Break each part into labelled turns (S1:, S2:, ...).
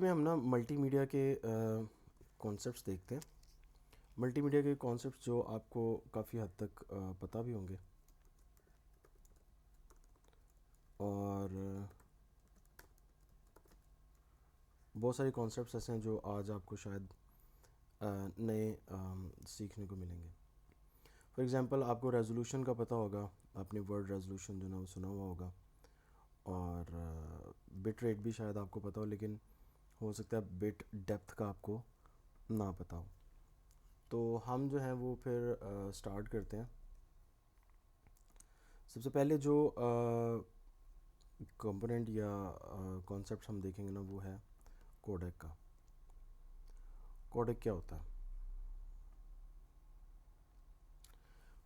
S1: میں ہم نا ملٹی میڈیا کے کانسیپٹس دیکھتے ہیں. ملٹی میڈیا کے کانسیپٹس جو آپ کو کافی حد تک پتہ بھی ہوں گے اور بہت سارے کانسیپٹس ایسے ہیں جو آج آپ کو شاید نئے سیکھنے کو ملیں گے. فار ایگزامپل آپ کو ریزولوشن کا پتہ ہوگا. آپ نے ورڈ ریزولوشن جو نا وہ سنا ہوا ہوگا اور بٹ ریٹ بھی شاید آپ کو پتہ ہو, لیکن ہو سکتا ہے بٹ ڈیپتھ کا آپ کو نہ پتہ ہو. تو ہم جو ہیں وہ پھر سٹارٹ کرتے ہیں. سب سے پہلے جو کمپوننٹ یا کانسیپٹ ہم دیکھیں گے نا وہ ہے کوڈیک کا. کوڈیک کیا ہوتا ہے؟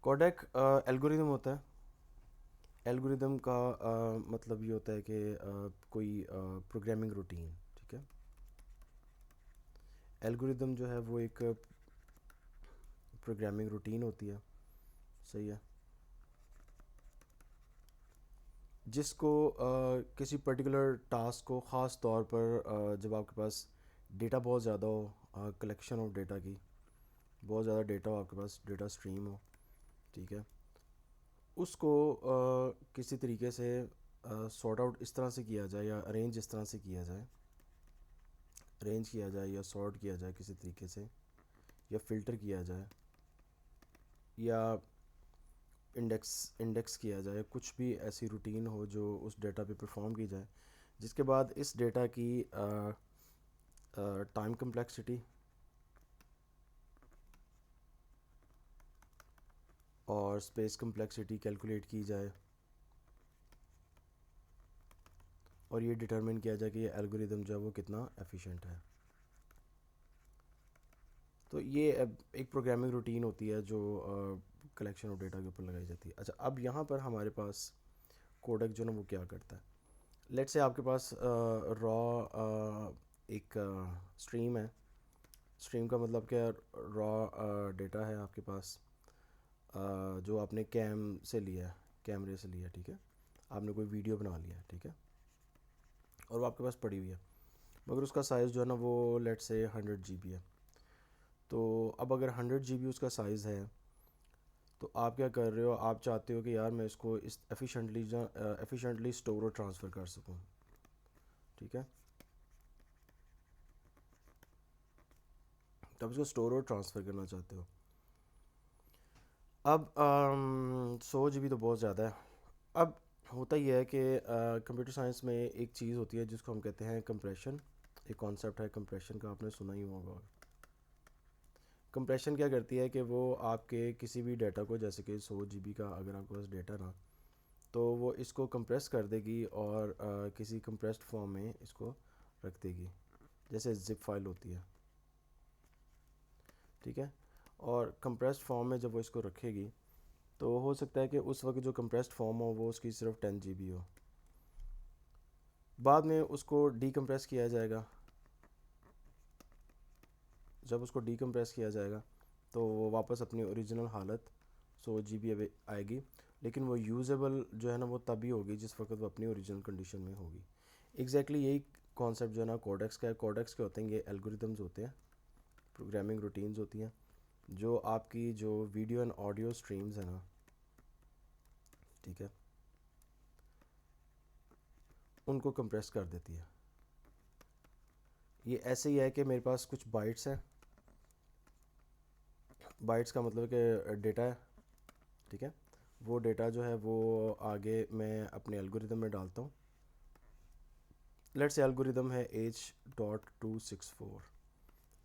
S1: کوڈیک الگوریدم ہوتا ہے. الگوریدم کا مطلب یہ ہوتا ہے کہ کوئی پروگرامنگ روٹین. ٹھیک ہے, الگوریدم جو ہے وہ ایک پروگرامنگ روٹین ہوتی ہے. صحیح ہے, جس کو کسی پرٹیکولر ٹاسک کو خاص طور پر جب آپ کے پاس ڈیٹا بہت زیادہ ہو, کلیکشن آف ڈیٹا کی بہت زیادہ ڈیٹا ہو, آپ کے پاس ڈیٹا اسٹریم ہو, ٹھیک ہے, اس کو کسی طریقے سے سارٹ آؤٹ اس طرح سے کیا جائے یا ارینج اس طرح سے کیا جائے, ارینج کیا جائے یا سارٹ کیا جائے کسی طریقے سے, یا فلٹر کیا جائے یا انڈیکس کیا جائے, کچھ بھی ایسی روٹین ہو جو اس ڈیٹا پہ پرفارم کی جائے, جس کے بعد اس ڈیٹا کی ٹائم کمپلیکسٹی اور اسپیس کمپلیکسٹی کیلکولیٹ کی جائے اور یہ ڈٹرمن کیا جائے کہ یہ الگوریدم جو ہے وہ کتنا ایفیشینٹ ہے. تو یہ ایک پروگرامنگ روٹین ہوتی ہے جو کلیکشن آف ڈیٹا کے اوپر لگائی جاتی ہے. اچھا, اب یہاں پر ہمارے پاس کوڈیک جو نا وہ کیا کرتا ہے. لیٹ سے آپ کے پاس را ایک اسٹریم ہے. اسٹریم کا مطلب کہ را ڈیٹا ہے آپ کے پاس جو آپ نے سے لیا ہے, کیمرے سے لیا, ٹھیک ہے, آپ نے کوئی ویڈیو بنا لیا ہے, ٹھیک ہے, اور وہ آپ کے پاس پڑی ہوئی ہے, مگر اس کا سائز جو ہے نا وہ لیٹ سے 100 GB ہے. تو اب اگر 100 GB اس کا سائز ہے تو آپ کیا کر رہے ہو, آپ چاہتے ہو کہ یار میں اس کو اس ایفیشینٹلی اسٹور اور ٹرانسفر کر سکوں, ٹھیک ہے, تب اس کو اسٹور اور ٹرانسفر کرنا چاہتے ہو. اب 100 GB تو بہت زیادہ ہے. اب ہوتا یہ ہے کہ کمپیوٹر سائنس میں ایک چیز ہوتی ہے جس کو ہم کہتے ہیں کمپریشن. ایک کانسیپٹ ہے کمپریشن کا, آپ نے سنا ہی ہوگا. کمپریشن کیا کرتی ہے کہ وہ آپ کے کسی بھی ڈیٹا کو, جیسے کہ 100 GB کا اگر آپ کے پاس ڈیٹا رہا تو وہ اس کو کمپریس کر دے گی اور کسی کمپریسڈ فارم میں اس کو رکھ دے گی, جیسے زپ فائل ہوتی ہے, ٹھیک ہے. اور کمپریسڈ فارم میں جب وہ اس کو رکھے گی تو ہو سکتا ہے کہ اس وقت جو کمپریسڈ فارم ہو وہ اس کی صرف 10 GB ہو. بعد میں اس کو ڈی کمپریس کیا جائے گا. جب اس کو ڈی کمپریس کیا جائے گا تو وہ واپس اپنی اوریجنل حالت 100 GB آئے گی, لیکن وہ یوزیبل جو ہے نا وہ تبھی ہوگی جس وقت وہ اپنی اوریجنل کنڈیشن میں ہوگی. ایگزیکٹلی یہی کانسیپٹ جو ہے نا کوڈیکس کا ہے. کوڈیکس کے ہوتے ہیں یہ الگوریدمز ہوتے ہیں, پروگرامنگ روٹینز ہوتی ہیں جو آپ کی جو ویڈیو اینڈ آڈیو اسٹریمز ہیں نا, ٹھیک ہے, ان کو کمپریس کر دیتی ہے. یہ ایسے ہی ہے کہ میرے پاس کچھ بائٹس ہیں. بائٹس کا مطلب کہ ڈیٹا ہے, ٹھیک ہے, وہ ڈیٹا جو ہے وہ آگے میں اپنے الگوریدم میں ڈالتا ہوں. لیٹ سے الگوریدم ہے H.264,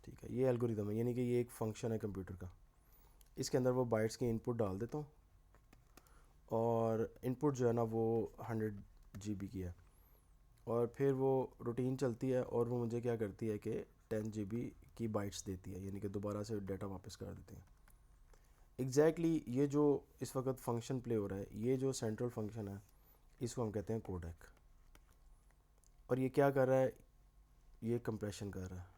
S1: ٹھیک ہے, یہ الگوریدم ہے, یعنی کہ یہ ایک فنکشن ہے کمپیوٹر کا. اس کے اندر وہ بائٹس کی انپٹ ڈال دیتا ہوں اور انپٹ جو ہے نا وہ 100 GB کی ہے, اور پھر وہ روٹین چلتی ہے اور وہ مجھے کیا کرتی ہے کہ 10 GB کی بائٹس دیتی ہے, یعنی کہ دوبارہ سے ڈیٹا واپس کر دیتے ہیں. ایگزیکٹلی یہ جو اس وقت فنکشن پلے ہو رہا ہے, یہ جو سینٹرل فنکشن ہے اس کو ہم کہتے ہیں کوڈیک. اور یہ کیا کر رہا ہے, یہ کمپریشن کر رہا ہے,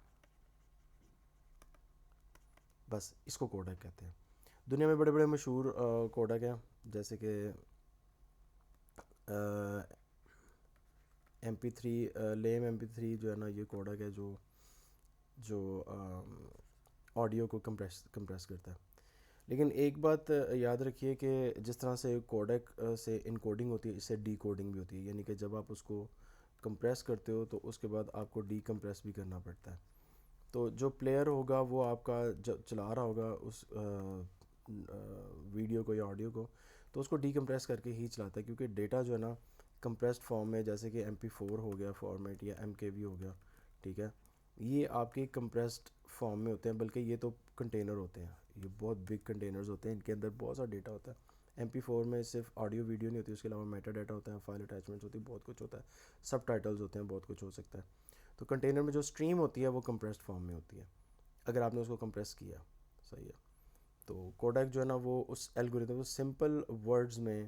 S1: بس اس کو کوڈیک کہتے ہیں. دنیا میں بڑے بڑے مشہور کوڈیک ہیں, جیسے کہ MP3 لیم MP3 جو ہے نا یہ کوڈک ہے جو آڈیو کو کمپریس کرتا ہے. لیکن ایک بات یاد رکھیے کہ جس طرح سے کوڈک سے انکوڈنگ ہوتی ہے اس سے ڈی کوڈنگ بھی ہوتی ہے, یعنی کہ جب آپ اس کو کمپریس کرتے ہو تو اس کے بعد آپ کو ڈی کمپریس بھی کرنا پڑتا ہے. تو جو پلیئر ہوگا وہ آپ کا چلا رہا ہوگا اس ویڈیو کو یا آڈیو کو, تو اس کو ڈی کمپریس کر کے ہی چلاتا ہے, کیونکہ ڈیٹا جو ہے نا کمپریسڈ فارم میں, جیسے کہ MP4 ہو گیا فارمیٹ یا MKV ہو گیا, ٹھیک ہے, یہ آپ کے کمپریسڈ فارم میں ہوتے ہیں. بلکہ یہ تو کنٹینر ہوتے ہیں, یہ بہت بگ کنٹینرز ہوتے ہیں, ان کے اندر بہت سا ڈیٹا ہوتا ہے. MP4 میں صرف آڈیو ویڈیو نہیں ہوتی, اس کے علاوہ میٹا ڈیٹا ہوتا ہے, فائل اٹیچمنٹس ہوتی ہے, بہت کچھ ہوتا ہے, سب ٹائٹلز ہوتے ہیں, بہت کچھ ہو سکتا ہے. تو کنٹینر میں جو اسٹریم ہوتی ہے وہ کمپریسڈ فارم میں ہوتی ہے اگر آپ نے اس کو کمپریس کیا, صحیح ہے. تو کوڈک جو ہے نا وہ اس الگوریتم کو سمپل ورڈز میں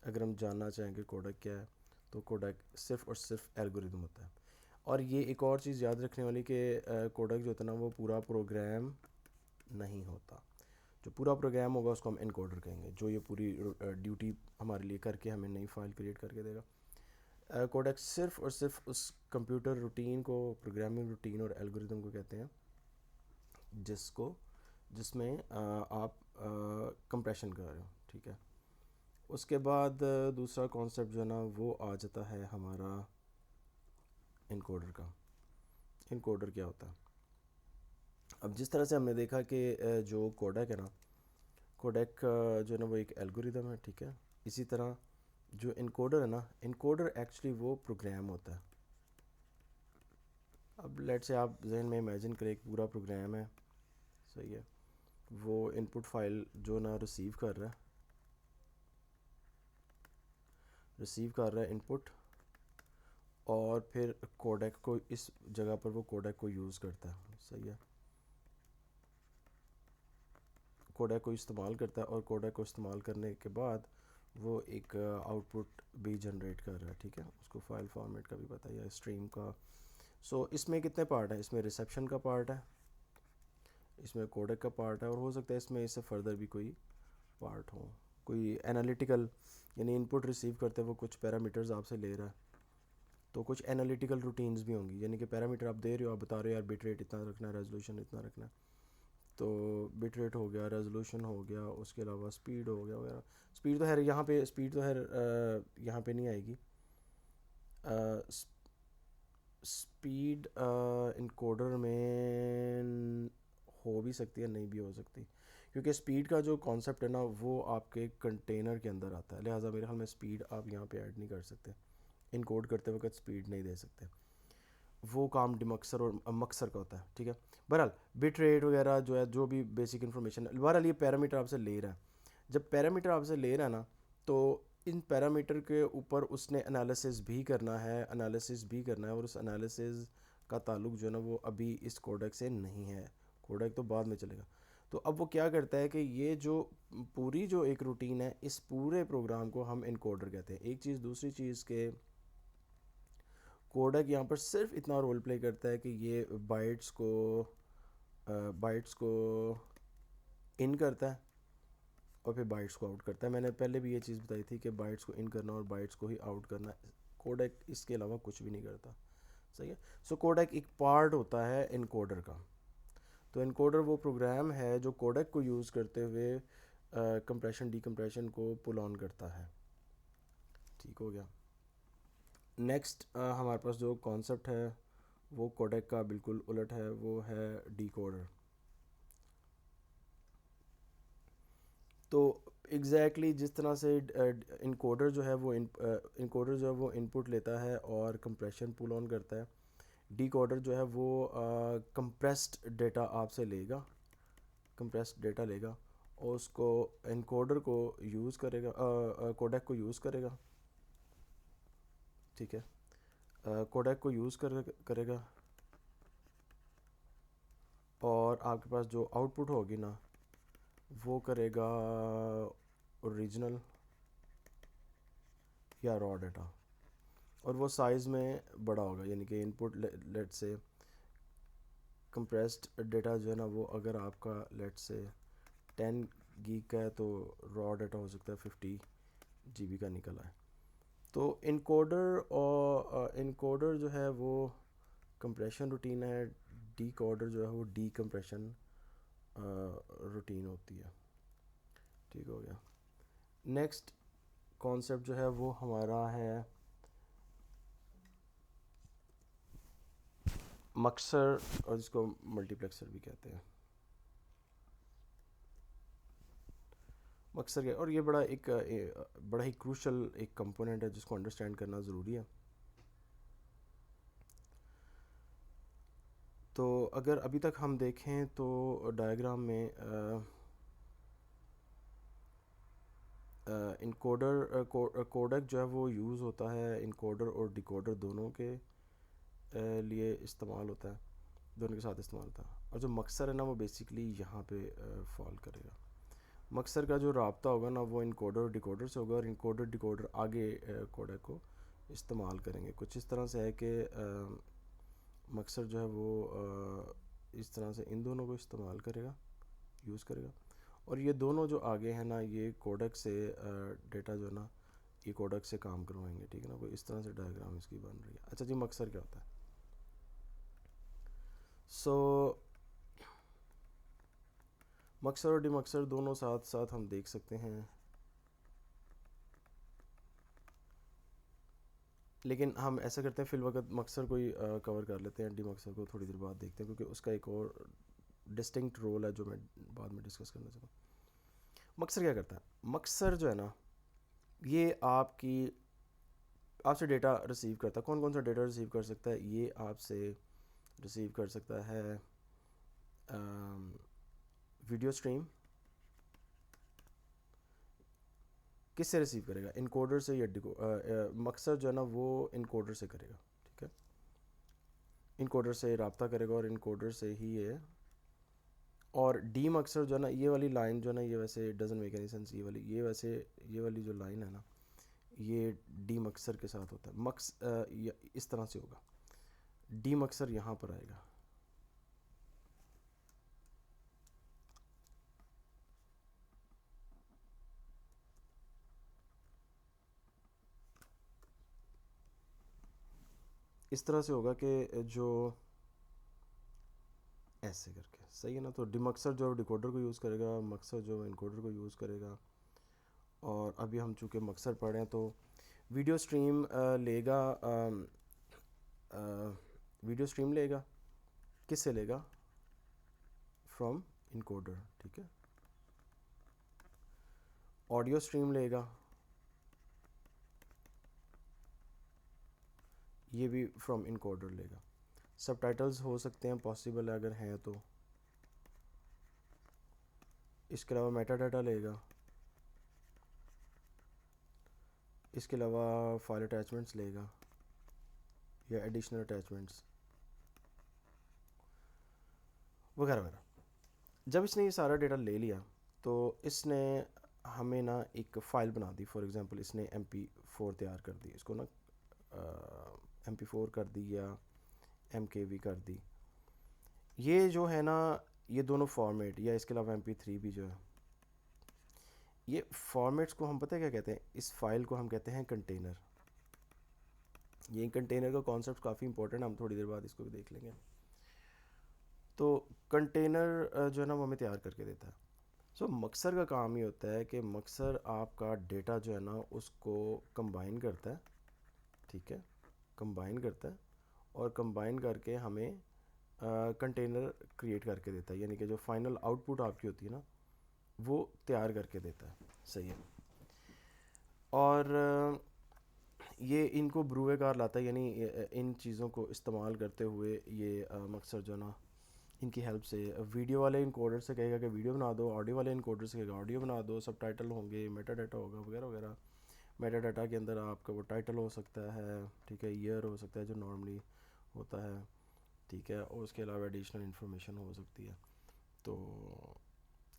S1: اگر ہم جاننا چاہیں کہ کوڈک کیا ہے, تو کوڈک صرف اور صرف الگوریتم ہوتا ہے. اور یہ ایک اور چیز یاد رکھنے والی کہ کوڈک جو ہوتا ہے نا وہ پورا پروگرام نہیں ہوتا. جو پورا پروگرام ہوگا اس کو ہم انکوڈر کہیں گے, جو یہ پوری ڈیوٹی ہمارے لیے کر کے ہمیں نئی فائل کریٹ کر کے دے گا. کوڈک صرف اور صرف اس کمپیوٹر روٹین کو, پروگرامنگ روٹین اور الگوریتم کو کہتے ہیں جس میں آپ کمپریشن کر رہے ہو, ٹھیک ہے. اس کے بعد دوسرا کانسیپٹ جو ہے نا وہ آ جاتا ہے ہمارا انکوڈر کا. انکوڈر کیا ہوتا ہے؟ اب جس طرح سے ہم نے دیکھا کہ جو کوڈک ہے نا, کوڈک جو ہے نا وہ ایک الگوریتم ہے, ٹھیک ہے. اسی طرح جو انکوڈر ہے نا, انکوڈر ایکچولی وہ پروگرام ہوتا ہے. اب لیٹ سے آپ ذہن میں امیجن کریں ایک پورا پروگرام ہے, صحیح ہے, وہ ان پٹ فائل جو نا ریسیو کر رہا ہے ان پٹ, اور پھر کوڈک کو اس جگہ پر وہ کوڈک کو یوز کرتا ہے, صحیح ہے, کوڈک کو استعمال کرتا ہے, اور کوڈک کو استعمال کرنے کے بعد وہ ایک آؤٹ پٹ بھی جنریٹ کر رہا ہے, ٹھیک ہے. اس کو فائل فارمیٹ کا بھی پتہ ہے, یا اسٹریم کا. سو اس میں کتنے پارٹ ہیں؟ اس میں ریسیپشن کا پارٹ ہے, اس میں کوڈک کا پارٹ ہے, اور ہو سکتا ہے اس میں اس سے فردر بھی کوئی پارٹ ہو, کوئی انالیٹیکل, یعنی ان پٹ ریسیو کرتے وہ کچھ پیرامیٹرز آپ سے لے رہا ہے, تو کچھ انالیٹیکل روٹینز بھی ہوں گی, یعنی کہ پیرامیٹر آپ دے رہے ہو, آپ بتا رہے ہو یار بٹ ریٹ اتنا رکھنا ہے, ریزولوشن اتنا رکھنا ہے, تو بٹ ریٹ ہو گیا, ریزولوشن ہو گیا, اس کے علاوہ سپیڈ ہو گیا وغیرہ. سپیڈ تو یہاں پہ نہیں آئے گی. سپیڈ انکوڈر میں ہو بھی سکتی ہے, نہیں بھی ہو سکتی, کیونکہ سپیڈ کا جو کانسیپٹ ہے نا وہ آپ کے کنٹینر کے اندر آتا ہے, لہٰذا میرے خیال میں سپیڈ آپ یہاں پہ ایڈ نہیں کر سکتے, انکوڈ کرتے وقت سپیڈ نہیں دے سکتے, وہ کام ڈمکسر اور مکسر کا ہوتا ہے, ٹھیک ہے. بہرحال بٹ ریٹ وغیرہ جو ہے, جو بھی بیسک انفارمیشن, بہرحال یہ پیرامیٹر آپ سے لے رہا ہے. جب پیرامیٹر آپ سے لے رہا ہے نا, تو ان پیرامیٹر کے اوپر اس نے انالیسس بھی کرنا ہے, اور اس انالیسس کا تعلق جو ہے نا وہ ابھی اس کوڈک سے نہیں ہے, کوڈک تو بعد میں چلے گا. تو اب وہ کیا کرتا ہے کہ یہ جو پوری جو ایک روٹین ہے, اس پورے پروگرام کو ہم انکوڈر کہتے ہیں. ایک چیز, دوسری چیز کے کوڈک یہاں پر صرف اتنا رول پلے کرتا ہے کہ یہ بائٹس کو ان کرتا ہے اور پھر بائٹس کو آؤٹ کرتا ہے. میں نے پہلے بھی یہ چیز بتائی تھی کہ بائٹس کو ان کرنا اور بائٹس کو ہی آؤٹ کرنا, کوڈک اس کے علاوہ کچھ بھی نہیں کرتا, صحیح ہے. سو کوڈک ایک پارٹ ہوتا ہے انکوڈر کا. تو انکوڈر وہ پروگرام ہے جو کوڈک کو یوز کرتے ہوئے کمپریشن ڈی کمپریشن کو پل آن کرتا ہے, ٹھیک ہو گیا. نیکسٹ ہمارے پاس جو کانسیپٹ ہے وہ کوڈک کا بالکل الٹ ہے, وہ ہے ڈی کوڈر. تو ایگزیکٹلی جس طرح سے انکوڈر جو ہے وہ ان پٹ لیتا ہے اور کمپریشن پل آن کرتا ہے, ڈی کوڈر جو ہے وہ کمپریسڈ ڈیٹا آپ سے لے گا, اور اس کو انکوڈر کو یوز کرے گا, کوڈک کو یوز کرے گا, ٹھیک ہے, کوڈک کو یوز کرے گا, اور آپ کے پاس جو آؤٹ پٹ ہوگی نا وہ کرے گا اوریجنل یا را ڈیٹا, اور وہ سائز میں بڑا ہوگا, یعنی کہ ان پٹ لیٹ سے کمپریسڈ ڈیٹا جو ہے نا وہ اگر آپ کا لیٹ سے 10 گیگ کا ہے تو را ڈیٹا ہو سکتا ہے 50 GB کا نکل آئے. تو انکوڈر جو ہے وہ کمپریشن روٹین ہے، ڈی کوڈر جو ہے وہ ڈی کمپریشن روٹین ہوتی ہے. ٹھیک ہو گیا. نیکسٹ کانسیپٹ جو ہے وہ ہمارا ہے مکسر، اور جس کو ملٹی پلیکسر بھی کہتے ہیں. مکسر اور یہ بڑا ہی کروشل ایک کمپوننٹ ہے جس کو انڈرسٹینڈ کرنا ضروری ہے. تو اگر ابھی تک ہم دیکھیں تو ڈائیگرام میں انکوڈر کوڈک جو ہے وہ یوز ہوتا ہے انکوڈر اور ڈیکوڈر دونوں کے لیے استعمال ہوتا ہے، دونوں کے ساتھ استعمال ہوتا ہے. اور جو مکسر ہے نا وہ بیسیکلی یہاں پہ فال کرے گا. مکسر کا جو رابطہ ہوگا نا وہ انکوڈر اور ڈیکوڈر سے ہوگا، اور انکوڈر ڈیکوڈر آگے کوڈک کو استعمال کریں گے. کچھ اس طرح سے ہے کہ مکسر جو ہے وہ اس طرح سے ان دونوں کو استعمال کرے گا، یوز کرے گا، اور یہ دونوں جو آگے ہیں نا یہ کوڈک سے ڈیٹا جو ہے نا یہ کوڈک سے کام کروائیں گے. ٹھیک ہے نا، کوئی اس طرح سے ڈائیگرام اس کی بن رہی ہے. اچھا جی، مکسر کیا ہوتا ہے؟ مکسر اور ڈی مکسر دونوں ساتھ ساتھ ہم دیکھ سکتے ہیں، لیکن ہم ایسا کرتے ہیں فی الوقت مکسر کو ہی کور کر لیتے ہیں، ڈی مکسر کو تھوڑی دیر بعد دیکھتے ہیں کیونکہ اس کا ایک اور ڈسٹنکٹ رول ہے جو میں بعد میں ڈسکس کرنا چاہتا ہوں. مکسر کیا کرتا ہے؟ مکسر جو ہے نا یہ آپ سے ڈیٹا ریسیو کرتا ہے. کون کون سا ڈیٹا ریسیو کر سکتا ہے؟ یہ آپ سے ریسیو کر سکتا ہے ویڈیو اسٹریم. کس سے ریسیو کرے گا؟ انکوڈر سے یا مکسر جو ہے نا وہ انکوڈر سے کرے گا. ٹھیک ہے، انکوڈر سے رابطہ کرے گا اور انکوڈر سے ہی ہے. اور ڈی مکسر جو ہے نا یہ والی لائن جو ہے نا یہ ویسے ڈزنٹ میک اینی سینس. یہ والی جو لائن ہے نا یہ ڈی مکسر کے ساتھ ہوتا ہے. اس طرح سے ہوگا، ڈی مکسر یہاں پر آئے گا. اس طرح سے ہوگا کہ جو ایسے کر کے صحیح ہے نا. تو ڈی مکسر جو ڈیکوڈر کو یوز کرے گا، مکسر جو انکوڈر کو یوز کرے گا. اور ابھی ہم چونکہ مکسر پڑھ رہے ہیں تو ویڈیو اسٹریم لے گا. ویڈیو اسٹریم لے گا، کس سے لے گا؟ From encoder. ٹھیک ہے. آڈیو اسٹریم لے گا، یہ بھی فرام انکوڈر لے گا. سب ٹائٹلز ہو سکتے ہیں، پاسبل ہے اگر ہیں تو. اس کے علاوہ میٹا ڈاٹا لے گا. اس کے علاوہ فائل اٹیچمنٹس لے گا یا ایڈیشنل اٹیچمنٹس وغیرہ وغیرہ. جب اس نے یہ سارا ڈیٹا لے لیا تو اس نے ہمیں نا ایک فائل بنا دی. فار ایگزامپل اس نے MP4 تیار کر دی، اس کو نا MP4 کر دی یا MKV کر دی. یہ جو ہے نا یہ دونوں فارمیٹ، یا اس کے علاوہ MP3 بھی جو ہے، یہ فارمیٹس کو ہم پتہ کیا کہتے ہیں؟ اس فائل کو ہم کہتے ہیں کنٹینر. یہ کنٹینر کا کانسیپٹ کافی امپورٹنٹ ہے، ہم تھوڑی دیر بعد اس کو بھی دیکھ لیں گے. تو کنٹینر جو ہے نا وہ ہمیں تیار کر کے دیتا ہے. مکسر کا کام یہ ہوتا ہے کہ مکسر آپ کا ڈیٹا جو ہے نا اس کو کمبائن کرتا ہے. ٹھیک ہے، کمبائن کرتا ہے اور کمبائن کر کے ہمیں کنٹینر کریٹ کر کے دیتا ہے. یعنی کہ جو فائنل آؤٹ پٹ آپ کی ہوتی ہے نا وہ تیار کر کے دیتا ہے. صحیح ہے. اور یہ ان کو بروئے کار لاتا ہے، یعنی ان چیزوں کو استعمال کرتے ہوئے یہ مکسر جو نا ان کی ہیلپ سے ویڈیو والے انکوڈر سے کہے گا کہ ویڈیو بنا دو، آڈیو والے انکوڈر سے کہے گا آڈیو بنا دو، سب ٹائٹل ہوں گے، میٹا ڈاٹا ہوگا وغیرہ وغیرہ. میٹا ڈاٹا کے اندر آپ کا وہ ٹائٹل ہو سکتا ہے، ٹھیک ہے، ایئر ہو سکتا ہے جو نارملی ہوتا ہے، ٹھیک ہے، اور اس کے علاوہ ایڈیشنل انفارمیشن ہو سکتی ہے. تو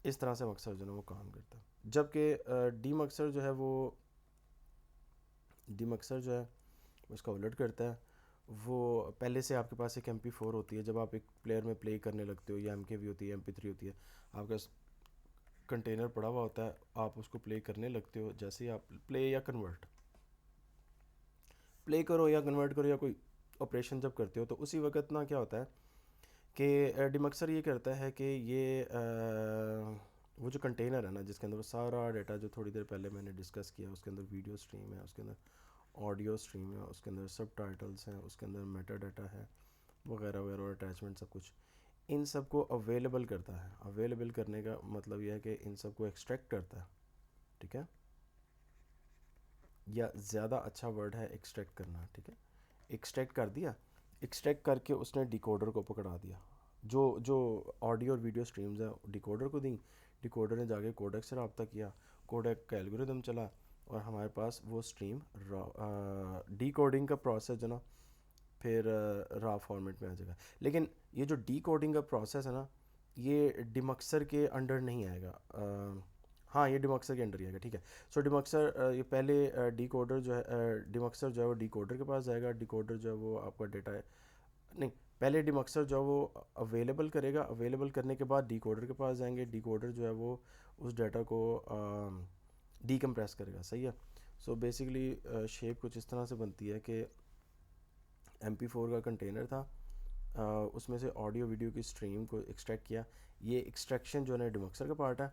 S1: اس طرح سے مکسر جو ہے وہ کام کرتا ہے. جبکہ ڈی مکسر جو ہے اس کا الٹ کرتا ہے. وہ پہلے سے آپ کے پاس ایک MP4 ہوتی ہے، جب آپ ایک پلیئر میں پلے کرنے لگتے ہو، یا MKV ہوتی ہے، MP3 ہوتی ہے، آپ کا کنٹینر پڑا ہوا ہوتا ہے، آپ اس کو پلے کرنے لگتے ہو. جیسے ہی آپ پلے یا کنورٹ پلے کرو یا کنورٹ کرو یا کوئی آپریشن جب کرتے ہو تو اسی وقت نا کیا ہوتا ہے کہ ڈیمکسر یہ کرتا ہے کہ یہ وہ جو کنٹینر ہے نا جس کے اندر وہ سارا ڈیٹا جو تھوڑی دیر پہلے میں نے ڈسکس کیا، اس کے اندر ویڈیو اسٹریم ہے، اس کے اندر آڈیو اسٹریم ہے، اس کے اندر سب ٹائٹلس ہیں، اس کے اندر میٹا ڈیٹا ہے وغیرہ وغیرہ اور اٹیچمنٹ سب کچھ، ان سب کو اویلیبل کرتا ہے۔ اویلیبل کرنے کا مطلب یہ ہے کہ ان سب کو ایکسٹریکٹ کرتا ہے، ٹھیک ہے، یا زیادہ اچھا ورڈ ہے ایکسٹریکٹ کرنا، ٹھیک ہے، ایکسٹریکٹ کر دیا، ایکسٹریکٹ کر کے اس نے ڈیکوڈر کو پکڑا دیا، جو آڈیو اور ویڈیو سٹریمز ہیں ڈیکوڈر کو دیں، ڈیکوڈر نے جا کے کوڈیک سے رابطہ کیا، کوڈیک کا الگوریدم چلا اور ہمارے پاس وہ سٹریم ڈی کوڈنگ کا پروسیس جو نا پھر را فارمیٹ میں آ جائے گا۔ لیکن یہ جو ڈی کوڈنگ کا پروسیس ہے نا یہ ڈیمکسر کے انڈر نہیں آئے گا، ہاں یہ ڈیمکسر کے انڈر ہی آئے گا، ٹھیک ہے۔ سو ڈیمکسر یہ پہلے ڈیکوڈر جو ہے ڈیمکسر جو ہے وہ ڈیکوڈر کے پاس جائے گا، ڈیکوڈر جو ہے وہ آپ کا ڈیٹا ہے نہیں، پہلے ڈیمکسر جو ہے وہ اویلیبل کرے گا، اویلیبل کرنے کے بعد ڈیکوڈر کے پاس جائیں گے، ڈیکوڈر جو ہے وہ اس ڈیٹا کو ڈی کمپریس کرے گا، صحیح ہے۔ سو بیسیکلی شیپ کچھ اس طرح سے بنتی ہے کہ MP4 کا کنٹینر تھا، اس میں سے آڈیو ویڈیو کی سٹریم کو ایکسٹریکٹ کیا، یہ ایکسٹریکشن جو ہے نا ڈیمکسر کا پارٹ ہے،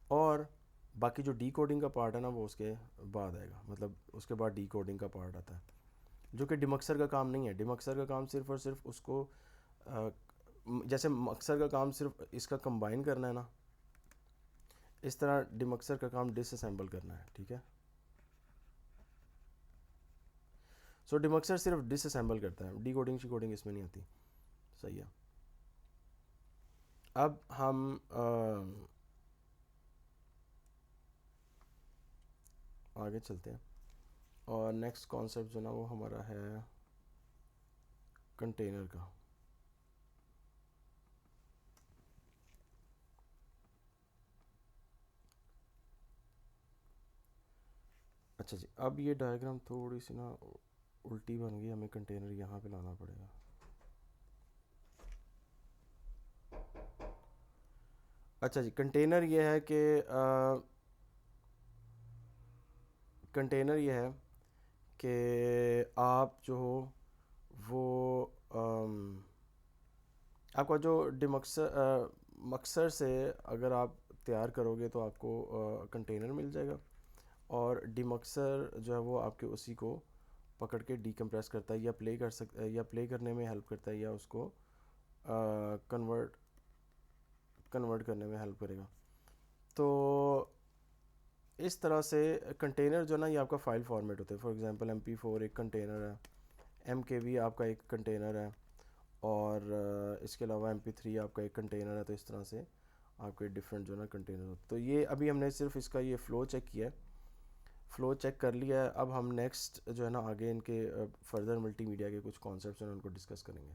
S1: اور باقی جو ڈی کوڈنگ کا پارٹ ہے نا وہ اس کے بعد آئے گا، مطلب اس کے بعد ڈی کوڈنگ کا پارٹ آتا ہے جو کہ ڈیمکسر کا کام نہیں ہے۔ ڈیمکسر کا کام صرف اور صرف اس کو جیسے مکسر کا کام صرف اس کا کمبائن کرنا ہے نا، اس طرح ڈیمکسر کا کام ڈس اسمبل کرنا ہے، ٹھیک ہے۔ سو ڈیمکسر صرف ڈس اسمبل کرتا ہے، ڈی کوڈنگ شی کوڈنگ اس میں نہیں آتی، صحیح ہے۔ اب ہم آگے چلتے ہیں اور نیکسٹ کانسیپٹ جو نا وہ ہمارا ہے کنٹینر کا۔ اچھا جی، اب یہ ڈائیگرام تھوڑی سی نا الٹی بن گئی، ہمیں کنٹینر یہاں پہ لانا پڑے گا۔ اچھا جی، کنٹینر یہ ہے کہ کنٹینر یہ ہے کہ آپ جو ہو وہ آپ کا جو مکسر سے اگر آپ تیار کرو گے تو آپ کو کنٹینر مل جائے گا، اور ڈیمکسر جو ہے وہ آپ کے اسی کو پکڑ کے ڈی کمپریس کرتا ہے، یا پلے کر سکتا یا پلے کرنے میں ہیلپ کرتا ہے، یا اس کو کنورٹ کرنے میں ہیلپ کرے گا۔ تو اس طرح سے کنٹینر جو نا یہ آپ کا فائل فارمیٹ ہوتا ہے، فار ایگزامپل MP4 ایک کنٹینر ہے، MKV آپ کا ایک کنٹینر ہے، اور اس کے علاوہ MP3 آپ کا ایک کنٹینر ہے، تو اس طرح سے آپ کے ڈفرینٹ جو ہے نا کنٹینر ہوتے۔ تو یہ ابھی ہم نے صرف اس کا یہ فلو چیک کیا ہے، فلو چیک کر لیا ہے، اب ہم نیکسٹ جو ہے نا آگے ان کے فردر ملٹی میڈیا کے کچھ کانسیپٹس ہیں ان کو ڈسکس کریں گے۔